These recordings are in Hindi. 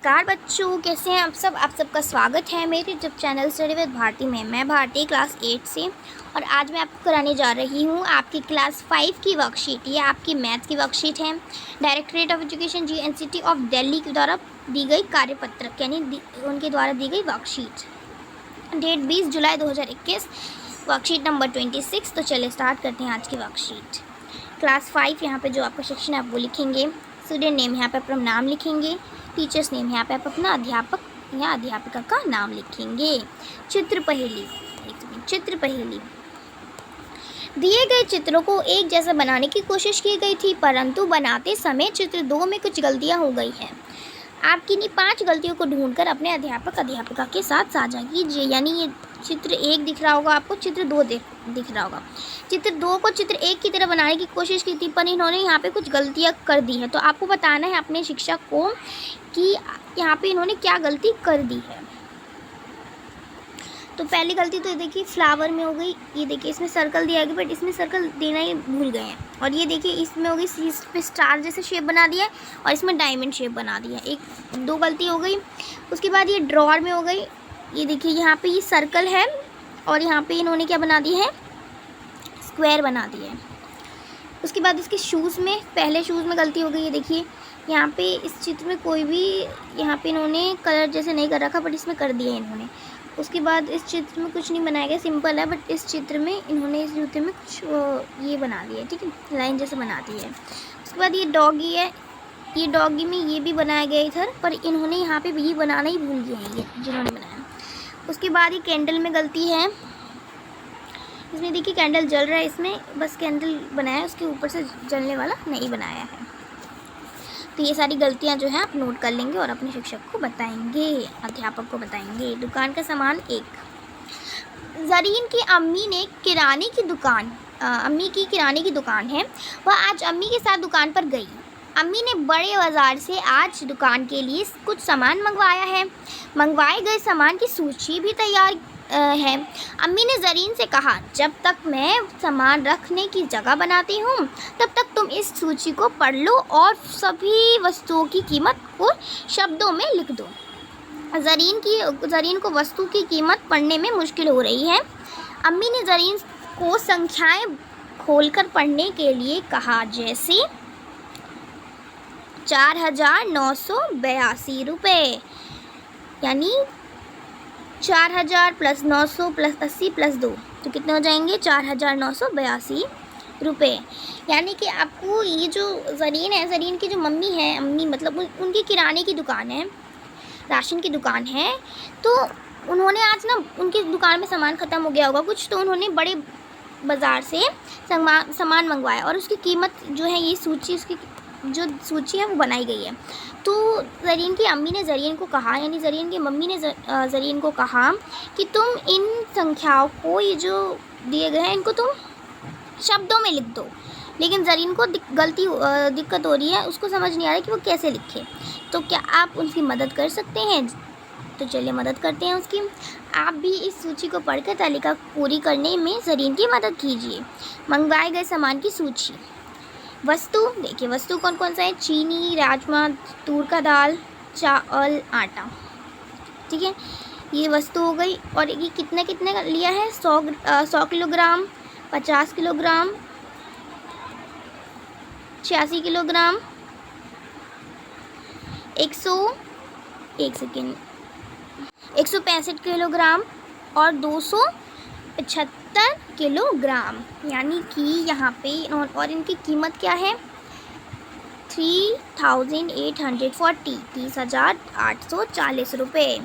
नमस्कार बच्चों, कैसे हैं आप सब। आप सबका स्वागत है मेरे YouTube channel study with Bharti में। मैं भारती क्लास 8 से, और आज मैं आपको कराने जा रही हूँ आपकी क्लास 5 की वर्कशीट। ये आपकी मैथ की वर्कशीट है। Directorate of education GNCT of Delhi के द्वारा दी गई कार्यपत्रक यानी उनके द्वारा दी गई वर्कशीट। डेट 20 जुलाई 2021, वर्कशीट नंबर 26। तो चलिए स्टार्ट करते हैं आज की वर्कशीट। क्लास 5 यहाँ पे जो आपका सेक्शन है आप वो लिखेंगे। स्टूडेंट नेम यहाँ पे अपना नाम लिखेंगे। टीचर्स नेम यहाँ पे आप अपना अध्यापक या अध्यापिका का नाम लिखेंगे। चित्र पहेली, चित्र पहेली। दिए गए चित्रों को एक जैसा बनाने की कोशिश की गई थी, परंतु बनाते समय चित्र 2 में कुछ गलतियां हो गई हैं। आप किन्हीं 5 गलतियों को ढूंढकर अपने अध्यापक अध्यापिका के साथ साझा कीजिए। यानी ये चित्र 1 दिख रहा होगा आपको, चित्र 2 दिख रहा होगा। चित्र 2 को चित्र 1 की तरह बनाने की कोशिश की थी, पर इन्होंने यहाँ पे कुछ गलतियाँ कर दी है। तो आपको बताना है अपने शिक्षक को कि यहाँ पे इन्होंने क्या गलती कर दी है। तो पहली गलती तो ये देखिए फ्लावर में हो गई। ये देखिए इसमें सर्कल दिया गया, बट इसमें सर्कल देना ही भूल गए हैं। और ये देखिए इसमें हो गई, इस पे स्टार जैसे शेप बना दिया है और इसमें डायमंड शेप बना दिया है। 1-2 गलती हो गई। उसके बाद ये ड्रॉअर में हो गई। ये देखिए यहाँ पे ये सर्कल है और यहाँ पे इन्होंने क्या बना दिया है, स्क्वायर बना दिया है। उसके बाद इसके शूज़ में, पहले शूज़ में गलती हो गई। ये देखिए यहाँ पे इस चित्र में कोई भी यहाँ पे इन्होंने कलर जैसे नहीं कर रखा, बट इसमें कर दिया है इन्होंने। उसके बाद इस चित्र में कुछ नहीं बनाया गया, सिंपल है, बट इस चित्र में इन्होंने इस जूते में कुछ ये बना दिया है, ठीक है, लाइन जैसे बना दी है। उसके बाद ये डॉगी है, ये डॉगी में ये भी बनाया गया इधर, पर इन्होंने यहाँ पे भी बनाना ही भूल गए हैं ये जिन्होंने बनाया। उसके बाद ये कैंडल में गलती है। इसमें देखिए कैंडल जल रहा है, इसमें बस कैंडल बनाया है, उसके ऊपर से जलने वाला नहीं बनाया है। तो ये सारी गलतियां जो हैं आप नोट कर लेंगे और अपने शिक्षक को बताएंगे, अध्यापक को बताएंगे। दुकान का सामान 1। जरीन की अम्मी ने किराने की दुकान, अम्मी की किराने की दुकान है, वह आज अम्मी के साथ दुकान पर गई। अम्मी ने बड़े बाज़ार से आज दुकान के लिए कुछ सामान मंगवाया है। मंगवाए गए सामान की सूची भी तैयार है। अम्मी ने जरीन से कहा, जब तक मैं सामान रखने की जगह बनाती हूँ तब तक तुम इस सूची को पढ़ लो और सभी वस्तुओं की कीमत को शब्दों में लिख दो। जरीन को वस्तु की कीमत पढ़ने में मुश्किल हो रही है। अम्मी ने जरीन को संख्याएं खोलकर पढ़ने के लिए कहा, जैसे 4,982 रुपये, यानी 4,000 + 900 + 80 + 2, तो कितने हो जाएंगे, 4,982 रुपये। यानी कि आपको ये जो जरीन है, जरीन की जो मम्मी है, अम्मी मतलब उनकी किराने की दुकान है, राशन की दुकान है। तो उन्होंने आज ना उनकी दुकान में सामान ख़त्म हो गया होगा कुछ, तो उन्होंने बड़े बाज़ार से सामान मंगवाया और उसकी कीमत जो है, ये सूची, उसकी जो सूची है वो बनाई गई है। तो जरीन की अम्मी ने जरीन को कहा, यानी जरीन की मम्मी ने जरीन को कहा कि तुम इन संख्याओं को, ये जो दिए गए हैं, इनको तुम शब्दों में लिख दो। लेकिन जरीन को दिक्कत हो रही है, उसको समझ नहीं आ रहा कि वो कैसे लिखे। तो क्या आप उनकी मदद कर सकते हैं? तो चलिए मदद करते हैं उसकी। आप भी इस सूची को पढ़कर तालिका पूरी करने में जरीन की मदद कीजिए। मंगवाए गए सामान की सूची। वस्तु देखिए, वस्तु कौन कौन सा है, चीनी, राजमा, तूर का दाल, चावल, आटा, ठीक है, ये वस्तु हो गई। और ये कितना कितना लिया है, 100 किलोग्राम, 50 किलोग्राम, 86 किलोग्राम, 165 किलोग्राम और 275 किलोग्राम। यानी कि यहाँ पे, और इनकी कीमत क्या है, 3,840, 30,840 रुपये।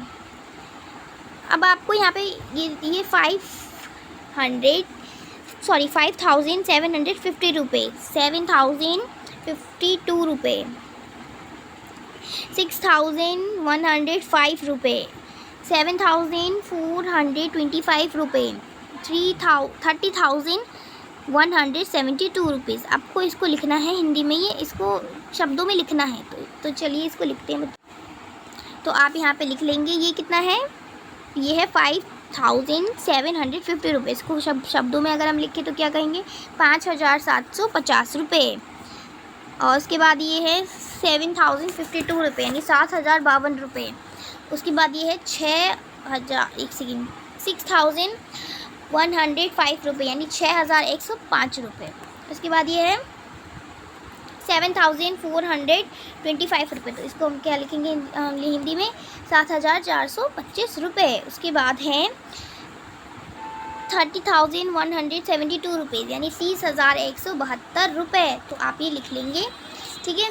अब आपको यहाँ पे ये 5,750 रुपये, 7,052 रुपये, 6,105 रुपये, 7,425 रुपये, 30,172 रुपीज़। आपको इसको लिखना है हिंदी में, ये इसको शब्दों में लिखना है। तो चलिए इसको लिखते हैं। तो आप यहाँ पे लिख लेंगे, ये कितना है, ये है 5,750 रुपये। इसको शब्दों में अगर हम लिखें तो क्या कहेंगे, 5,750 रुपये। और उसके बाद ये है 7,052 रुपये यानी 7,052 रुपये। उसके बाद ये है 6,105 रुपये यानी 6,105 रुपये। उसके बाद ये है 7,425 रुपये, तो इसको हम क्या लिखेंगे हिंदी में 7,425 रुपये। उसके बाद है 30,172 रुपीज़ यानी 30,172 रुपये, तो आप ये लिख लेंगे, ठीक है।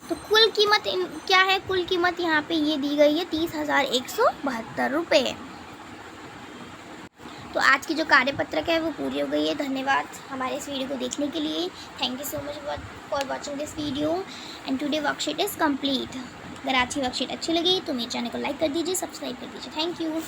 तो कुल कीमत क्या है, कुल कीमत यहाँ पे ये दी गई है 30,172 रुपये। तो आज की जो कार्यपत्रक है वो पूरी हो गई है। धन्यवाद हमारे इस वीडियो को देखने के लिए। Thank you so much for watching this video and today worksheet is complete. अगर आज की वर्कशीट अच्छी लगी तो मेरे चैनल को लाइक कर दीजिए, सब्सक्राइब कर दीजिए। Thank you.